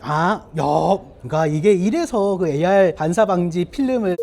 그러니까 이게 이래서 그 AR 반사 방지 필름을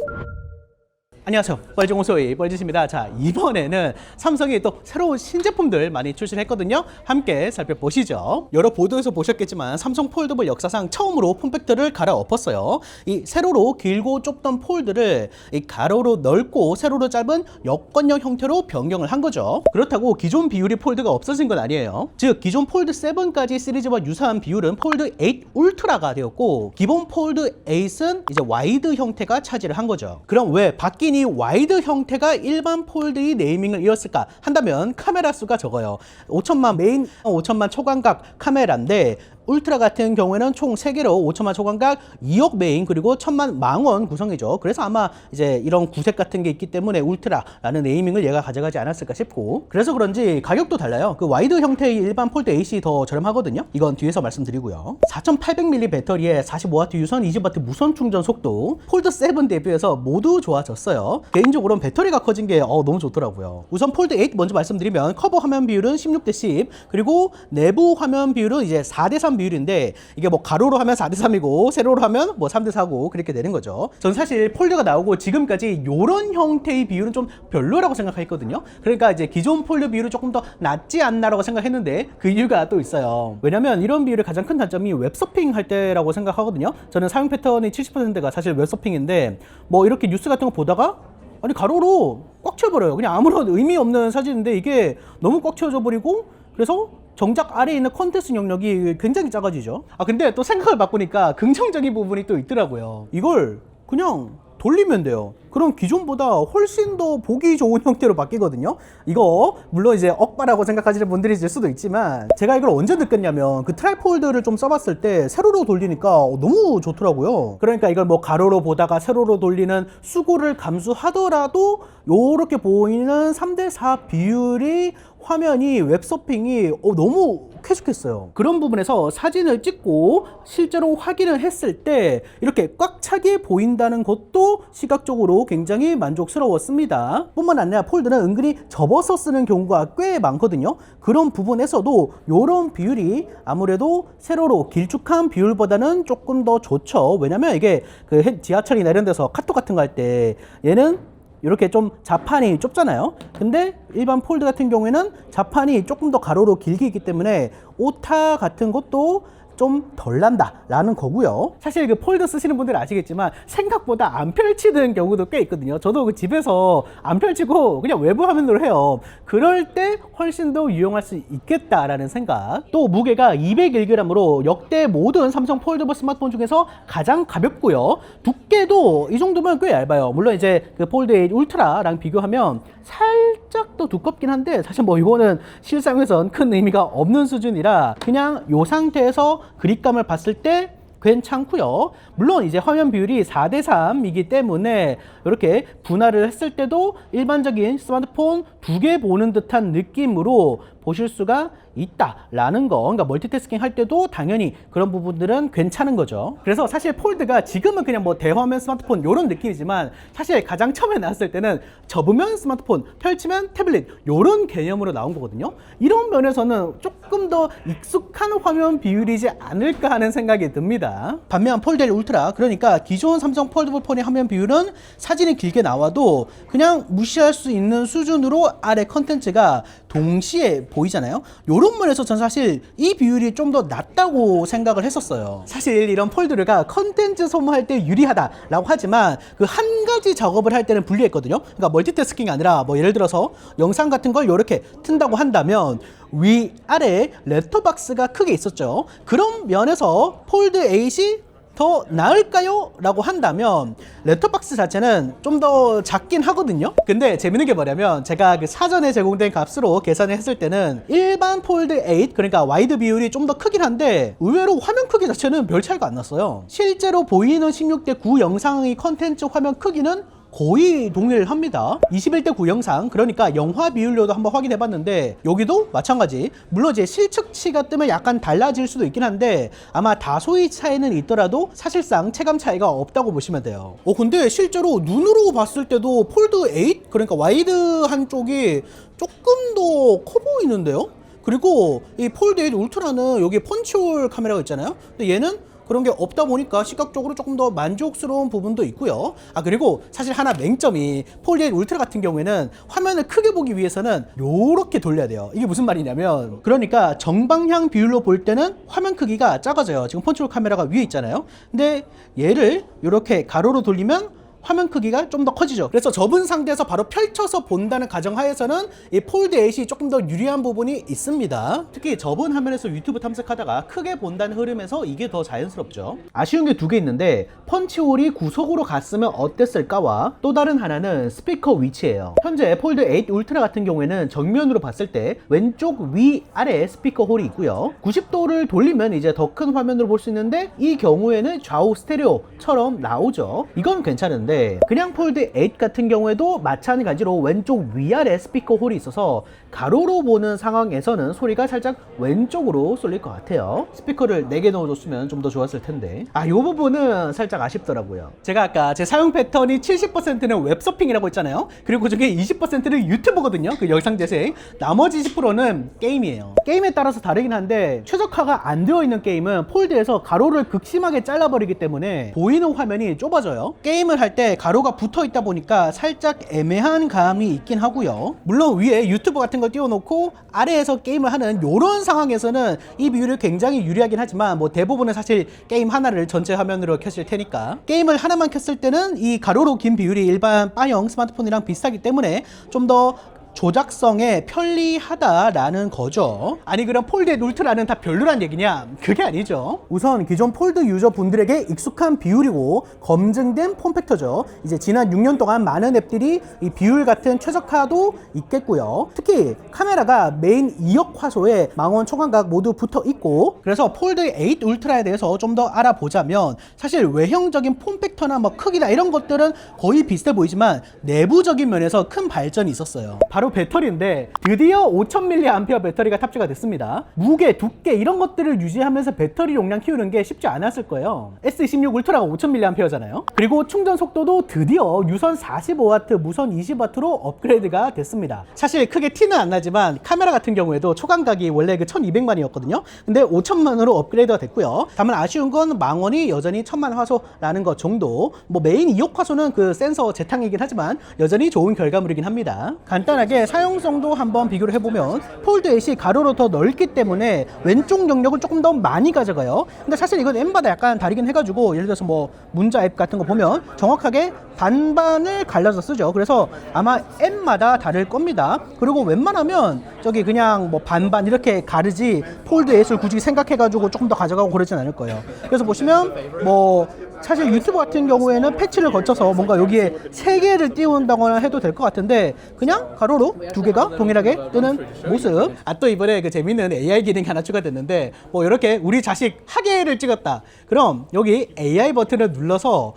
안녕하세요, 뻘정호소의 뻘짓입니다. 자, 이번에는 삼성이 또 새로운 신제품들 많이 출시를 했거든요. 함께 살펴보시죠. 여러 보도에서 보셨겠지만 삼성 폴더블 역사상 처음으로 폼팩터를 갈아엎었어요. 이 세로로 길고 좁던 폴드를 이 가로로 넓고 세로로 짧은 여권형 형태로 변경을 한 거죠. 그렇다고 기존 비율이 폴드가 없어진 건 아니에요. 즉 기존 폴드 7까지 시리즈와 유사한 비율은 폴드 8 울트라가 되었고, 기본 폴드 8은 이제 와이드 형태가 차지를 한 거죠. 그럼 왜 바뀐 이 와이드 형태가 일반 폴드의 네이밍을 이었을까 한다면 카메라 수가 적어요. 5천만 메인 5천만 초광각 카메라인데, 울트라 같은 경우에는 총 3개로 5천만 초광각 2억 메인 그리고 1000만 망원 구성이죠. 그래서 아마 이제 이런 구색 같은 게 있기 때문에 울트라라는 네이밍을 얘가 가져가지 않았을까 싶고, 그래서 그런지 가격도 달라요. 그 와이드 형태의 일반 폴드 8이 더 저렴하거든요. 이건 뒤에서 말씀드리고요. 4800mAh 배터리에 45W 유선 20W 무선 충전 속도, 폴드 7 대비해서 모두 좋아졌어요. 개인적으로는 배터리가 커진 게 너무 좋더라고요. 우선 폴드 8 먼저 말씀드리면 커버 화면 비율은 16:10, 그리고 내부 화면 비율은 이제 4:3 비율인데, 이게 뭐 가로로 하면 4:3이고 세로로 하면 뭐 3:4고 그렇게 되는 거죠. 전 사실 폴드가 나오고 지금까지 이런 형태의 비율은 좀 별로라고 생각했거든요. 그러니까 이제 기존 폴드 비율은 조금 더 낫지 않나라고 생각했는데, 그 이유가 또 있어요. 왜냐면 이런 비율의 가장 큰 단점이 웹서핑 할 때라고 생각하거든요. 저는 사용 패턴의 70%가 사실 웹서핑인데, 뭐 이렇게 뉴스 같은 거 보다가 아니 가로로 꽉 채워버려요. 그냥 아무런 의미 없는 사진인데 이게 너무 꽉 채워져 버리고, 그래서 정작 아래에 있는 컨텐츠 영역이 굉장히 작아지죠. 근데 또 생각을 바꾸니까 긍정적인 부분이 또 있더라고요. 이걸 그냥 돌리면 돼요. 그럼 기존보다 훨씬 더 보기 좋은 형태로 바뀌거든요. 이거 물론 이제 억바라고 생각하시는 분들이 있을 수도 있지만, 제가 이걸 언제 느꼈냐면 그 트라이폴드를 좀 써봤을 때 세로로 돌리니까 너무 좋더라고요. 그러니까 이걸 뭐 가로로 보다가 세로로 돌리는 수고를 감수하더라도 요렇게 보이는 3:4 비율이 화면이 웹서핑이 너무 쾌적했어요. 그런 부분에서 사진을 찍고 실제로 확인을 했을 때 이렇게 꽉 차게 보인다는 것도 시각적으로 굉장히 만족스러웠습니다. 뿐만 아니라 폴드는 은근히 접어서 쓰는 경우가 꽤 많거든요. 그런 부분에서도 이런 비율이 아무래도 세로로 길쭉한 비율보다는 조금 더 좋죠. 왜냐면 이게 그 지하철이나 이런 데서 카톡 같은 거 할 때 얘는 이렇게 좀 자판이 좁잖아요. 근데 일반 폴드 같은 경우에는 자판이 조금 더 가로로 길게 있기 때문에 오타 같은 것도 좀 덜 난다 라는 거고요. 사실 그 폴드 쓰시는 분들 아시겠지만 생각보다 안 펼치는 경우도 꽤 있거든요. 저도 그 집에서 안 펼치고 그냥 외부 화면으로 해요. 그럴 때 훨씬 더 유용할 수 있겠다라는 생각. 또 무게가 201g으로 역대 모든 삼성 폴더블 스마트폰 중에서 가장 가볍고요. 두께도 이 정도면 꽤 얇아요. 물론 이제 그 폴드 8 울트라랑 비교하면 살짝 더 두껍긴 한데, 사실 뭐 이거는 실사용에선 큰 의미가 없는 수준이라 그냥 이 상태에서 그립감을 봤을 때 괜찮고요. 물론 이제 화면 비율이 4:3이기 때문에 이렇게 분할을 했을 때도 일반적인 스마트폰 2개 보는 듯한 느낌으로 보실 수가 있다라는 거. 그러니까 멀티태스킹 할 때도 당연히 그런 부분들은 괜찮은 거죠. 그래서 사실 폴드가 지금은 그냥 뭐 대화면 스마트폰 이런 느낌이지만, 사실 가장 처음에 나왔을 때는 접으면 스마트폰, 펼치면 태블릿 이런 개념으로 나온 거거든요. 이런 면에서는 조금 더 익숙한 화면 비율이지 않을까 하는 생각이 듭니다. 반면 폴드 8 울트라, 그러니까 기존 삼성 폴더블 폰의 화면 비율은 사진이 길게 나와도 그냥 무시할 수 있는 수준으로 아래 컨텐츠가 동시에 보이잖아요. 이런 면에서 전 사실 이 비율이 좀 더 낫다고 생각을 했었어요. 사실 이런 폴드가 컨텐츠 소모할 때 유리하다라고 하지만 그 한 가지 작업을 할 때는 불리했거든요. 그러니까 멀티태스킹이 아니라 뭐 예를 들어서 영상 같은 걸 이렇게 튼다고 한다면 위아래 렛터박스가 크게 있었죠. 그런 면에서 폴드 8이 더 나을까요? 라고 한다면 렛터박스 자체는 좀 더 작긴 하거든요. 근데 재밌는 게 뭐냐면, 제가 그 사전에 제공된 값으로 계산을 했을 때는 일반 폴드 8, 그러니까 와이드 비율이 좀 더 크긴 한데 의외로 화면 크기 자체는 별 차이가 안 났어요. 실제로 보이는 16:9 영상의 컨텐츠 화면 크기는 거의 동일합니다. 21:9 영상, 그러니까 영화 비율로도 한번 확인해 봤는데 여기도 마찬가지. 물론 이제 실측치가 뜨면 약간 달라질 수도 있긴 한데 아마 다소의 차이는 있더라도 사실상 체감 차이가 없다고 보시면 돼요. 근데 실제로 눈으로 봤을 때도 폴드 8, 그러니까 와이드 한쪽이 조금 더 커 보이는데요. 그리고 이 폴드 8 울트라는 여기 펀치홀 카메라가 있잖아요. 근데 얘는 그런 게 없다 보니까 시각적으로 조금 더 만족스러운 부분도 있고요. 그리고 사실 하나 맹점이 폴드 8 울트라 같은 경우에는 화면을 크게 보기 위해서는 요렇게 돌려야 돼요. 이게 무슨 말이냐면, 그러니까 정방향 비율로 볼 때는 화면 크기가 작아져요. 지금 펀치홀 카메라가 위에 있잖아요. 근데 얘를 요렇게 가로로 돌리면 화면 크기가 좀 더 커지죠. 그래서 접은 상태에서 바로 펼쳐서 본다는 가정하에서는 이 폴드 8이 조금 더 유리한 부분이 있습니다. 특히 접은 화면에서 유튜브 탐색하다가 크게 본다는 흐름에서 이게 더 자연스럽죠. 아쉬운 게 두 개 있는데, 펀치홀이 구속으로 갔으면 어땠을까와 또 다른 하나는 스피커 위치예요. 현재 폴드 8 울트라 같은 경우에는 정면으로 봤을 때 왼쪽 위 아래에 스피커 홀이 있고요. 90도를 돌리면 이제 더 큰 화면으로 볼 수 있는데, 이 경우에는 좌우 스테레오처럼 나오죠. 이건 괜찮은데, 그냥 폴드 8 같은 경우에도 마찬가지로 왼쪽 위아래 스피커 홀이 있어서 가로로 보는 상황에서는 소리가 살짝 왼쪽으로 쏠릴 것 같아요. 스피커를 4개 넣어줬으면 좀 더 좋았을 텐데, 이 부분은 살짝 아쉽더라고요. 제가 아까 제 사용 패턴이 70%는 웹서핑이라고 했잖아요. 그리고 그중에 20%는 유튜버거든요. 그 영상 재생. 나머지 10%는 게임이에요. 게임에 따라서 다르긴 한데, 최적화가 안 되어 있는 게임은 폴드에서 가로를 극심하게 잘라버리기 때문에 보이는 화면이 좁아져요. 게임을 할 때 가로가 붙어 있다 보니까 살짝 애매한 감이 있긴 하고요. 물론 위에 유튜브 같은 걸 띄워놓고 아래에서 게임을 하는 이런 상황에서는 이 비율이 굉장히 유리하긴 하지만, 뭐 대부분은 사실 게임 하나를 전체 화면으로 켰을 테니까, 게임을 하나만 켰을 때는 이 가로로 긴 비율이 일반 바형 스마트폰이랑 비슷하기 때문에 좀 더 조작성에 편리하다라는 거죠. 아니 그럼 폴드 8 울트라는 다 별로란 얘기냐? 그게 아니죠. 우선 기존 폴드 유저 분들에게 익숙한 비율이고 검증된 폼팩터죠. 이제 지난 6년 동안 많은 앱들이 이 비율 같은 최적화도 있겠고요. 특히 카메라가 메인 2억 화소에 망원 초광각 모두 붙어 있고, 그래서 폴드 8 울트라에 대해서 좀 더 알아보자면, 사실 외형적인 폼팩터나 뭐 크기나 이런 것들은 거의 비슷해 보이지만 내부적인 면에서 큰 발전이 있었어요. 바로 배터리인데, 드디어 5000mAh 배터리가 탑재가 됐습니다. 무게, 두께 이런 것들을 유지하면서 배터리 용량 키우는 게 쉽지 않았을 거예요. S26 울트라가 5000mAh잖아요. 그리고 충전 속도도 드디어 유선 45W, 무선 20W로 업그레이드가 됐습니다. 사실 크게 티는 안 나지만 카메라 같은 경우에도 초광각이 원래 그 1200만이었거든요. 근데 5000만으로 업그레이드가 됐고요. 다만 아쉬운 건 망원이 여전히 1000만 화소라는 것 정도. 뭐 메인 2억 화소는 그 센서 재탕이긴 하지만 여전히 좋은 결과물이긴 합니다. 간단하게 사용성도 한번 비교를 해보면, 폴드 8이 가로로 더 넓기 때문에 왼쪽 영역을 조금 더 많이 가져가요. 근데 사실 이건 앱마다 약간 다르긴 해가지고, 예를 들어서 뭐 문자 앱 같은 거 보면 정확하게 반반을 갈라서 쓰죠. 그래서 아마 앱마다 다를 겁니다. 그리고 웬만하면 저기 그냥 뭐 반반 이렇게 가르지 폴드 8을 굳이 생각해가지고 조금 더 가져가고 그러진 않을 거예요. 그래서 보시면 뭐 사실 유튜브 같은 경우에는 패치를 거쳐서 뭔가 여기에 3개를 띄운다거나 해도 될 것 같은데, 그냥 가로로 2개가 동일하게 뜨는 모습. 또 이번에 그 재밌는 AI 기능이 하나 추가됐는데, 뭐 이렇게 우리 자식 하계를 찍었다. 그럼 여기 AI 버튼을 눌러서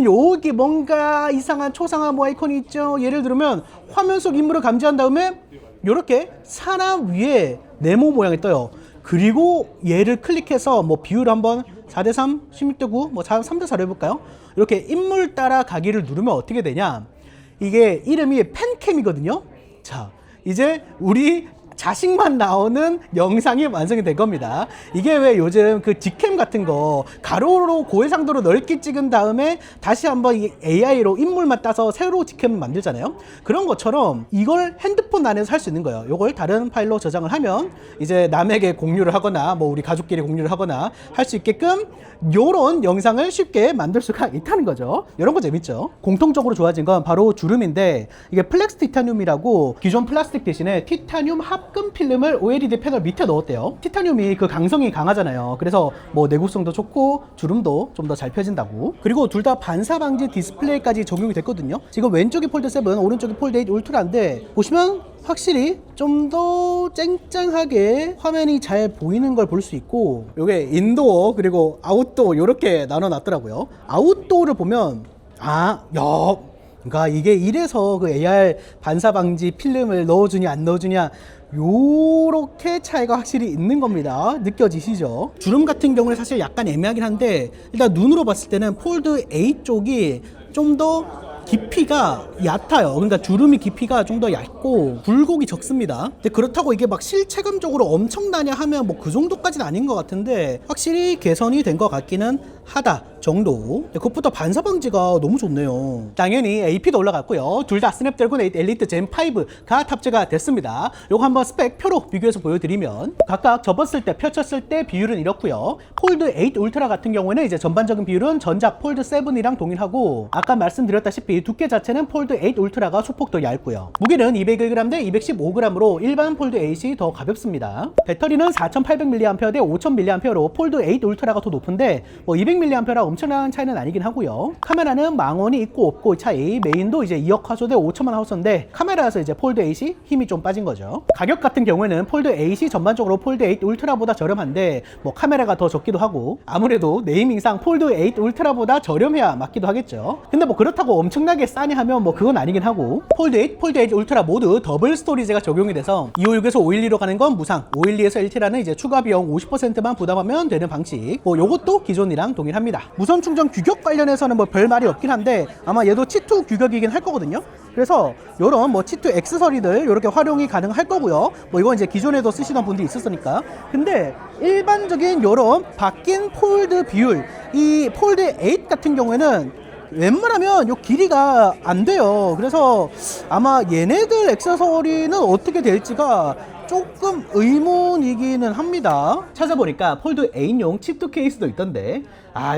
여기 뭔가 이상한 초상화 뭐 아이콘이 있죠. 예를 들면 화면 속 인물을 감지한 다음에 이렇게 사람 위에 네모 모양이 떠요. 그리고 얘를 클릭해서 뭐 비율 한번 4:3, 16:9, 뭐 3:4로 해볼까요? 이렇게 인물 따라 가기를 누르면 어떻게 되냐? 이게 이름이 팬캠이거든요. 자, 이제 우리 자식만 나오는 영상이 완성이 될 겁니다. 이게 왜 요즘 그 직캠 같은 거 가로로 고해상도로 넓게 찍은 다음에 다시 한번 이 AI로 인물만 따서 새로 직캠을 만들잖아요. 그런 것처럼 이걸 핸드폰 안에서 할 수 있는 거예요. 이걸 다른 파일로 저장을 하면 이제 남에게 공유를 하거나 뭐 우리 가족끼리 공유를 하거나 할 수 있게끔 요런 영상을 쉽게 만들 수가 있다는 거죠. 이런 거 재밌죠. 공통적으로 좋아진 건 바로 주름인데, 이게 플렉스 티타늄이라고 기존 플라스틱 대신에 티타늄 합금 필름을 OLED 패널 밑에 넣었대요. 티타늄이 그 강성이 강하잖아요. 그래서 뭐 내구성도 좋고 주름도 좀 더 잘 펴진다고. 그리고 둘 다 반사 방지 디스플레이까지 적용이 됐거든요. 지금 왼쪽이 폴드 7, 오른쪽이 폴드 8 울트라인데, 보시면 확실히 좀 더 쨍쨍하게 화면이 잘 보이는 걸 볼 수 있고, 요게 인도어 그리고 아웃도어 이렇게 나눠 놨더라고요. 아웃도어를 보면 그러니까 이게 이래서 그 AR 반사 방지 필름을 넣어주냐 안 넣어주냐 요렇게 차이가 확실히 있는 겁니다. 느껴지시죠? 주름 같은 경우는 사실 약간 애매하긴 한데, 일단 눈으로 봤을 때는 폴드 8 쪽이 좀 더 깊이가 얕아요. 그러니까 주름이 깊이가 좀 더 얇고 굴곡이 적습니다. 근데 그렇다고 이게 막 실체감적으로 엄청나냐 하면 뭐 그 정도까지는 아닌 것 같은데 확실히 개선이 된 것 같기는 하다 정도. 그것부터 반사 방지가 너무 좋네요. 당연히 AP도 올라갔고요. 둘 다 스냅드래곤 8 엘리트 젠 5가 탑재가 됐습니다. 요거 한번 스펙 표로 비교해서 보여드리면 각각 접었을 때 펼쳤을 때 비율은 이렇고요. 폴드 8 울트라 같은 경우에는 이제 전반적인 비율은 전작 폴드 7이랑 동일하고 아까 말씀드렸다시피 두께 자체는 폴드 8 울트라가 소폭 더 얇고요. 무게는 201g 대 215g으로 일반 폴드 8이 더 가볍습니다. 배터리는 4800mAh 대 5000mAh로 폴드 8 울트라가 더 높은데 뭐 200mAh랑 엄청난 차이는 아니긴 하고요. 카메라는 망원이 있고 없고 차이. 메인도 이제 2억 화소 대 5천만 화소인데 카메라에서 이제 폴드 8이 힘이 좀 빠진 거죠. 가격 같은 경우에는 폴드 8이 전반적으로 폴드 8 울트라보다 저렴한데 뭐 카메라가 더 적기도 하고 아무래도 네이밍상 폴드 8 울트라보다 저렴해야 맞기도 하겠죠. 근데 뭐 그렇다고 엄청나게 싸냐 하면 뭐 그건 아니긴 하고 폴드 8, 폴드 8 울트라 모두 더블 스토리지가 적용이 돼서 256에서 512로 가는 건 무상, 512에서 1TB라는 이제 추가 비용 50%만 부담하면 되는 방식. 뭐 요것도 기존이랑 동일합니다. 무선 충전 규격 관련해서는 뭐 별 말이 없긴 한데 아마 얘도 C2 규격이긴 할 거거든요. 그래서 요런 뭐 C2 액세서리들 이렇게 활용이 가능할 거고요. 뭐 이건 이제 기존에도 쓰시던 분들이 있었으니까. 근데 일반적인 요런 바뀐 폴드 비율, 이 폴드 8 같은 경우에는 웬만하면 요 길이가 안 돼요. 그래서 아마 얘네들 액세서리는 어떻게 될지가 조금 의문이기는 합니다. 찾아보니까 폴드 8용 칩2 케이스도 있던데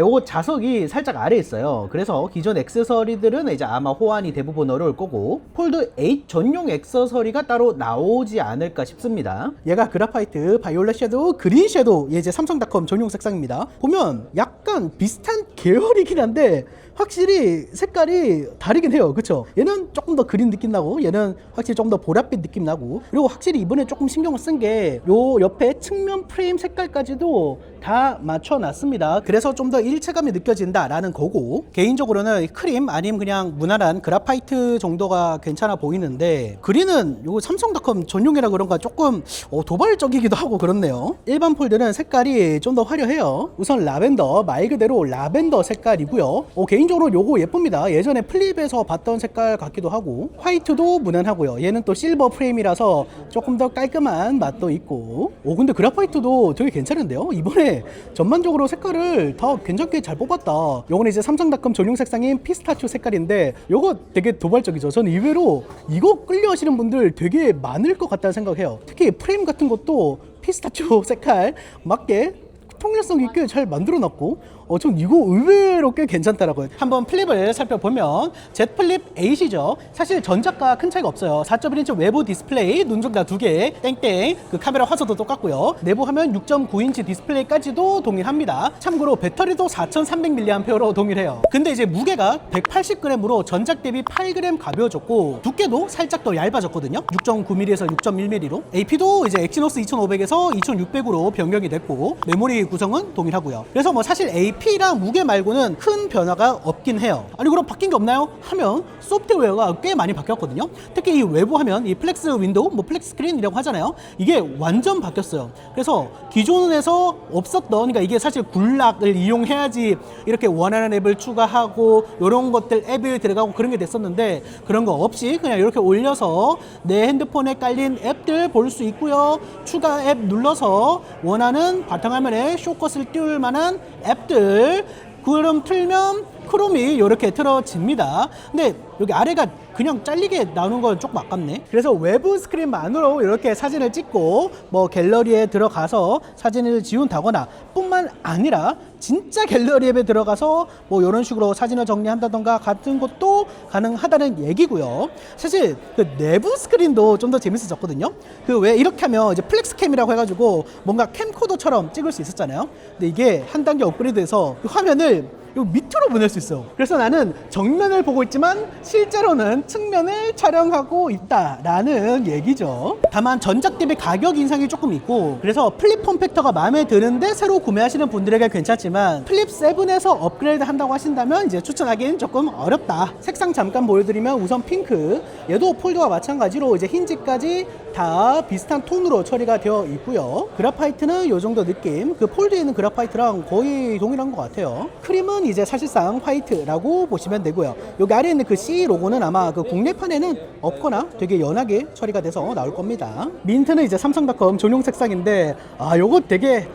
요거 자석이 살짝 아래에 있어요. 그래서 기존 액세서리들은 이제 아마 호환이 대부분 어려울 거고 폴드 8 전용 액세서리가 따로 나오지 않을까 싶습니다. 얘가 그래파이트, 바이올렛 섀도우, 그린 섀도우, 이제 삼성닷컴 전용 색상입니다. 보면 약간 비슷한 계열이긴 한데 확실히 색깔이 다르긴 해요. 그쵸? 얘는 조금 더 그린 느낌 나고 얘는 확실히 좀 더 보랏빛 느낌 나고 그리고 확실히 이번에 조금 신경을 쓴 게 요 옆에 측면 프레임 색깔까지도 다 맞춰놨습니다. 그래서 좀 더 일체감이 느껴진다라는 거고 개인적으로는 크림 아니면 그냥 무난한 그래파이트 정도가 괜찮아 보이는데 그린은 요 삼성닷컴 전용이라 그런가 조금 도발적이기도 하고 그렇네요. 일반 폴드는 색깔이 좀 더 화려해요. 우선 라벤더, 말 그대로 라벤더 색깔이고요. 개인적으로 요거 예쁩니다. 예전에 플립에서 봤던 색깔 같기도 하고 화이트도 무난하고요. 얘는 또 실버 프레임이라서 조금 더 깔끔한 맛도 있고 근데 그래파이트도 되게 괜찮은데요. 이번에 전반적으로 색깔을 다 괜찮게 잘 뽑았다. 요거는 이제 삼성닷컴 전용 색상인 피스타치오 색깔인데 요거 되게 도발적이죠. 저는 의외로 이거 끌려 하시는 분들 되게 많을 것 같다는 생각해요. 특히 프레임 같은 것도 피스타치오 색깔 맞게 통일성 있게 잘 만들어놨고 전 이거 의외로 꽤 괜찮더라고요. 한번 플립을 살펴보면 Z 플립 8이죠. 사실 전작과 큰 차이가 없어요. 4.1인치 외부 디스플레이, 눈동자 2개, 땡땡. 그 카메라 화소도 똑같고요. 내부 화면 6.9인치 디스플레이까지도 동일합니다. 참고로 배터리도 4300mAh로 동일해요. 근데 이제 무게가 180g으로 전작 대비 8g 가벼워졌고 두께도 살짝 더 얇아졌거든요. 6.9mm에서 6.1mm로. AP도 이제 엑시노스 2500에서 2600으로 변경이 됐고 메모리 구성은 동일하고요. 그래서 뭐 사실 AP랑 무게 말고는 큰 변화가 없긴 해요. 아니 그럼 바뀐 게 없나요? 하면 소프트웨어가 꽤 많이 바뀌었거든요. 특히 이 외부 화면, 이 플렉스 윈도우, 뭐 플렉스 스크린이라고 하잖아요. 이게 완전 바뀌었어요. 그래서 기존에서 없었던, 그러니까 이게 사실 굴락을 이용해야지 이렇게 원하는 앱을 추가하고 이런 것들 앱이 들어가고 그런 게 됐었는데 그런 거 없이 그냥 이렇게 올려서 내 핸드폰에 깔린 앱들 볼 수 있고요. 추가 앱 눌러서 원하는 바탕화면에 쇼컷을 띄울 만한 앱들 그럼 틀면 크롬이 이렇게 틀어집니다. 근데 여기 아래가 그냥 잘리게 나오는 건 조금 아깝네. 그래서 외부 스크린만으로 이렇게 사진을 찍고 뭐 갤러리에 들어가서 사진을 지운다거나 뿐만 아니라 진짜 갤러리 앱에 들어가서 뭐 이런 식으로 사진을 정리한다던가 같은 것도 가능하다는 얘기고요. 사실 그 내부 스크린도 좀 더 재밌어졌거든요. 그 왜 이렇게 하면 이제 플렉스캠이라고 해가지고 뭔가 캠코더처럼 찍을 수 있었잖아요. 근데 이게 한 단계 업그레이드해서 그 화면을 요 밑으로 보낼 수 있어요. 그래서 나는 정면을 보고 있지만 실제로는 측면을 촬영하고 있다라는 얘기죠. 다만 전작 대비 가격 인상이 조금 있고 그래서 플립 폼팩터가 마음에 드는데 새로 구매하시는 분들에게 괜찮지만 플립 7에서 업그레이드 한다고 하신다면 이제 추천하기는 조금 어렵다. 색상 잠깐 보여드리면 우선 핑크, 얘도 폴드와 마찬가지로 이제 힌지까지 다 비슷한 톤으로 처리가 되어 있고요. 그래파이트는 요 정도 느낌, 그 폴드에 있는 그래파이트랑 거의 동일한 것 같아요. 크림은 색상이 이제 사실상 화이트라고 보시면 되고요. 여기 아래에 있는 그 C 로고는 아마 그 국내판에는 없거나 되게 연하게 처리가 돼서 나올 겁니다. 민트는 이제 삼성닷컴 전용 색상인데 요거 되게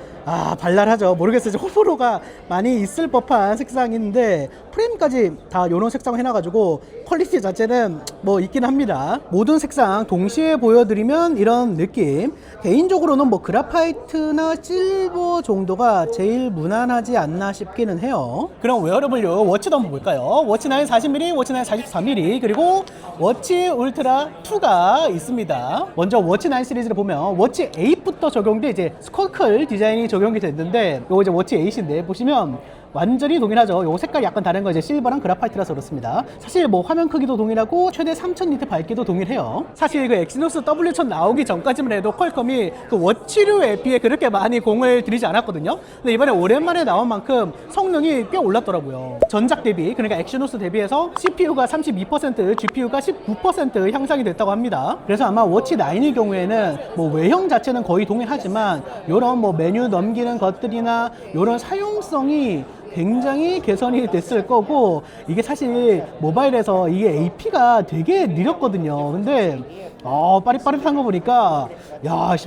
발랄하죠. 모르겠어요. 호불호가 많이 있을 법한 색상인데 프레임까지 다 이런 색상 해놔가지고 퀄리티 자체는 뭐 있긴 합니다. 모든 색상 동시에 보여드리면 이런 느낌. 개인적으로는 뭐 그라파이트나 실버 정도가 제일 무난하지 않나 싶기는 해요. 그럼 웨어러블류 워치도 한번 볼까요? 워치 9 40mm, 워치 9 44mm, 그리고 워치 울트라 2가 있습니다. 먼저 워치 9 시리즈를 보면 워치 8부터 적용돼 이제 스컬클 디자인이 적용이 됐는데, 요거 이제 워치 8인데 보시면 완전히 동일하죠. 요 색깔이 약간 다른 거 이제 실버랑 그라파이트라서 그렇습니다. 사실 뭐 화면 크기도 동일하고 최대 3000니트 밝기도 동일해요. 사실 그 엑시노스 W1000 나오기 전까지만 해도 퀄컴이 그 워치류 에피에 그렇게 많이 공을 들이지 않았거든요. 근데 이번에 오랜만에 나온 만큼 성능이 꽤 올랐더라고요. 전작 대비, 그러니까 엑시노스 대비해서 CPU가 32%, GPU가 19% 향상이 됐다고 합니다. 그래서 아마 워치 9의 경우에는 뭐 외형 자체는 거의 동일하지만 요런 뭐 메뉴 넘기는 것들이나 요런 사용성이 굉장히 개선이 됐을 거고, 이게 사실 모바일에서 이게 AP가 되게 느렸거든요. 근데 빠릿빠릿한 거 보니까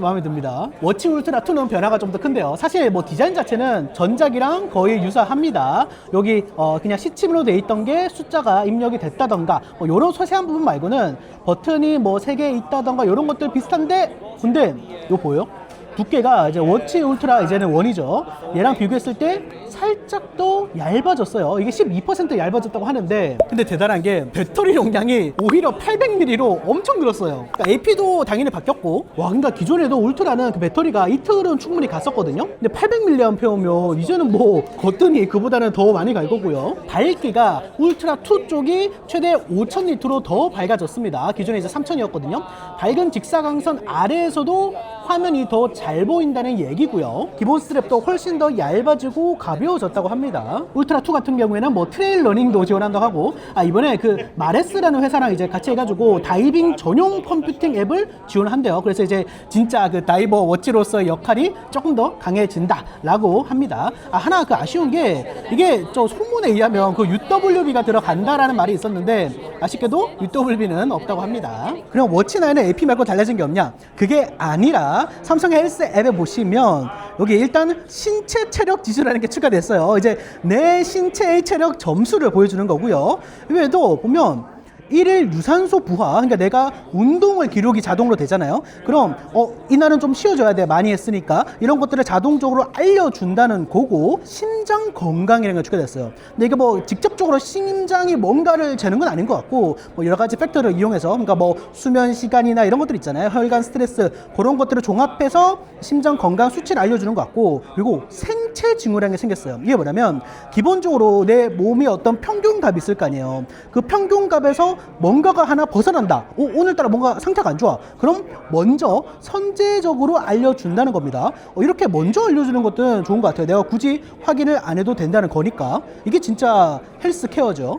마음에 듭니다. 워치 울트라 2는 변화가 좀 더 큰데요. 사실 뭐 디자인 자체는 전작이랑 거의 유사합니다. 여기 그냥 시침으로 돼 있던 게 숫자가 입력이 됐다던가 뭐 이런 소세한 부분 말고는 버튼이 뭐 3개 있다던가 이런 것들 비슷한데, 근데 이거 보여요? 두께가 이제 워치 울트라 이제는 1이죠. 얘랑 비교했을 때 살짝 더 얇아졌어요. 이게 12% 얇아졌다고 하는데, 근데 대단한 게 배터리 용량이 오히려 800mAh로 엄청 늘었어요. 그러니까 AP도 당연히 바뀌었고, 그러니까 기존에도 울트라는 그 배터리가 이틀은 충분히 갔었거든요. 근데 800mAh면 이제는 뭐 거뜬히 그보다는 더 많이 갈 거고요. 밝기가 울트라 2 쪽이 최대 5000니트로 더 밝아졌습니다. 기존에 이제 3000이었거든요. 밝은 직사광선 아래에서도 화면이 더 잘 보인다는 얘기고요. 기본 스트랩도 훨씬 더 얇아지고 가벼워졌다고 합니다. 울트라 2 같은 경우에는 뭐 트레일 러닝도 지원한다고 하고, 이번에 그 마레스라는 회사랑 이제 같이 해가지고 다이빙 전용 컴퓨팅 앱을 지원한대요. 그래서 이제 진짜 그 다이버 워치로서의 역할이 조금 더 강해진다라고 합니다. 하나 그 아쉬운 게, 이게 저 소문에 의하면 그 UWB가 들어간다라는 말이 있었는데 아쉽게도 UWB는 없다고 합니다. 그럼 워치 9의 AP 말고 달라진 게 없냐? 그게 아니라 삼성 헬스 앱에 보시면 여기 일단 신체 체력 지수라는 게 추가됐어요. 이제 내 신체의 체력 점수를 보여주는 거고요. 이외에도 보면 1일 유산소 부하, 그러니까 내가 운동을 기록이 자동으로 되잖아요. 그럼 이날은 좀 쉬어줘야 돼, 많이 했으니까. 이런 것들을 자동적으로 알려준다는 거고, 심장 건강이라는 게 추가됐어요. 근데 이게 뭐 직접적으로 심장이 뭔가를 재는 건 아닌 것 같고, 뭐 여러 가지 팩터를 이용해서, 그러니까 뭐 수면 시간이나 이런 것들 있잖아요. 혈관 스트레스, 그런 것들을 종합해서 심장 건강 수치를 알려주는 것 같고, 그리고 생체 징후라는 게 생겼어요. 이게 뭐냐면 기본적으로 내 몸이 어떤 평균값이 있을 거 아니에요. 그 평균값에서 뭔가가 하나 벗어난다. 오늘따라 뭔가 상태가 안 좋아. 그럼 먼저 선제적으로 알려준다는 겁니다. 이렇게 먼저 알려주는 것도 좋은 것 같아요. 내가 굳이 확인을 안 해도 된다는 거니까. 이게 진짜 헬스케어죠.